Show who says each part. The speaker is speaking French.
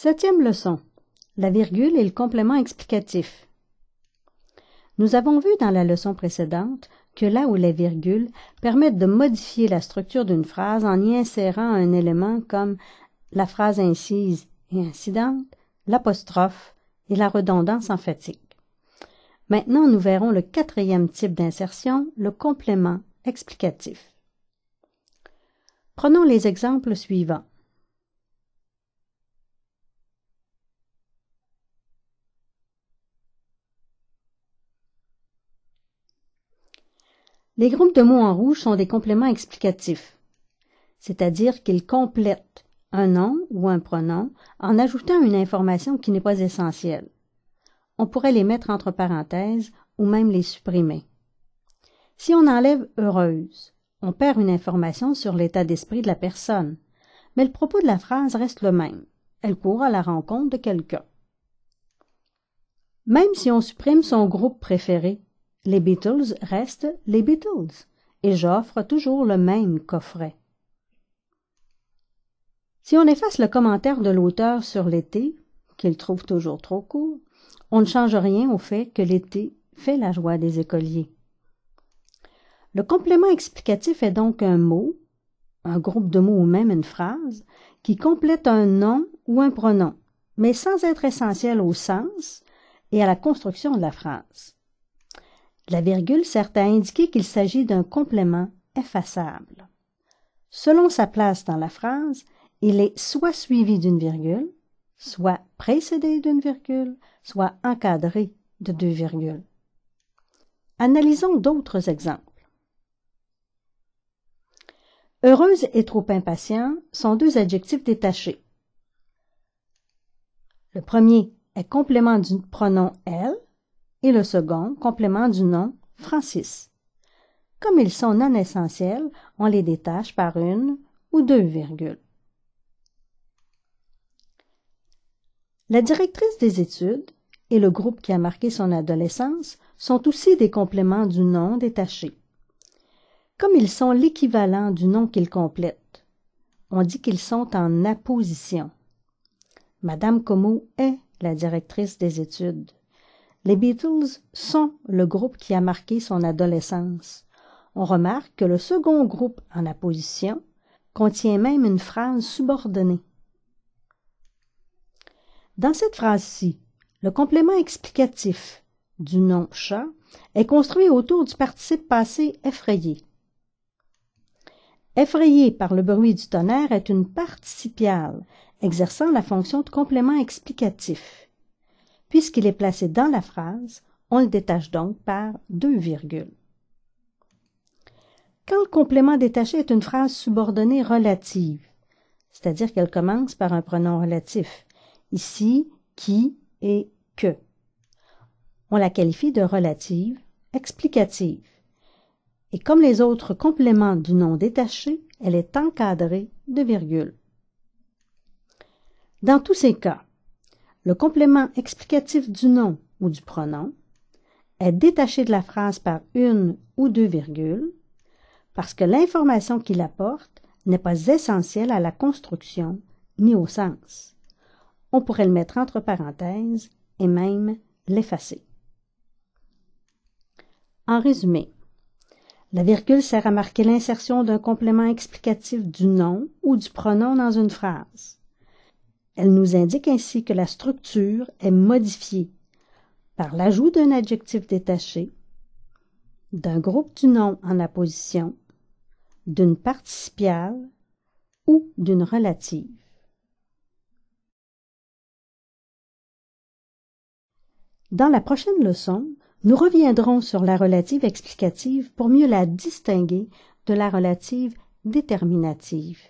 Speaker 1: Septième leçon. La virgule et le complément explicatif. Nous avons vu dans la leçon précédente que là où les virgules permettent de modifier la structure d'une phrase en y insérant un élément comme la phrase incise et incidente, l'apostrophe et la redondance emphatique. Maintenant, nous verrons le quatrième type d'insertion, le complément explicatif. Prenons les exemples suivants. Les groupes de mots en rouge sont des compléments explicatifs, c'est-à-dire qu'ils complètent un nom ou un pronom en ajoutant une information qui n'est pas essentielle. On pourrait les mettre entre parenthèses ou même les supprimer. Si on enlève « heureuse », on perd une information sur l'état d'esprit de la personne, mais le propos de la phrase reste le même. Elle court à la rencontre de quelqu'un. Même si on supprime son groupe préféré, les Beatles restent les Beatles et j'offre toujours le même coffret. Si on efface le commentaire de l'auteur sur l'été, qu'il trouve toujours trop court, on ne change rien au fait que l'été fait la joie des écoliers. Le complément explicatif est donc un mot, un groupe de mots ou même une phrase, qui complète un nom ou un pronom, mais sans être essentiel au sens et à la construction de la phrase. La virgule sert à indiquer qu'il s'agit d'un complément effaçable. Selon sa place dans la phrase, il est soit suivi d'une virgule, soit précédé d'une virgule, soit encadré de deux virgules. Analysons d'autres exemples. Heureuse et trop impatient sont deux adjectifs détachés. Le premier est complément du pronom « elle » et le second, complément du nom « Francis ». Comme ils sont non essentiels, on les détache par une ou deux virgules. La directrice des études et le groupe qui a marqué son adolescence sont aussi des compléments du nom détachés. Comme ils sont l'équivalent du nom qu'ils complètent, on dit qu'ils sont en apposition. Madame Como est la directrice des études. Les Beatles sont le groupe qui a marqué son adolescence. On remarque que le second groupe en apposition contient même une phrase subordonnée. Dans cette phrase-ci, le complément explicatif du nom « chat » est construit autour du participe passé « effrayé ». Effrayé par le bruit du tonnerre est une participiale exerçant la fonction de complément explicatif. Puisqu'il est placé dans la phrase, on le détache donc par deux virgules. Quand le complément détaché est une phrase subordonnée relative, c'est-à-dire qu'elle commence par un pronom relatif, ici, qui et que, on la qualifie de relative explicative. Et comme les autres compléments du nom détaché, elle est encadrée de virgules. Dans tous ces cas, le complément explicatif du nom ou du pronom est détaché de la phrase par une ou deux virgules parce que l'information qu'il apporte n'est pas essentielle à la construction ni au sens. On pourrait le mettre entre parenthèses et même l'effacer. En résumé, la virgule sert à marquer l'insertion d'un complément explicatif du nom ou du pronom dans une phrase. Elle nous indique ainsi que la structure est modifiée par l'ajout d'un adjectif détaché, d'un groupe du nom en apposition, d'une participiale ou d'une relative. Dans la prochaine leçon, nous reviendrons sur la relative explicative pour mieux la distinguer de la relative déterminative.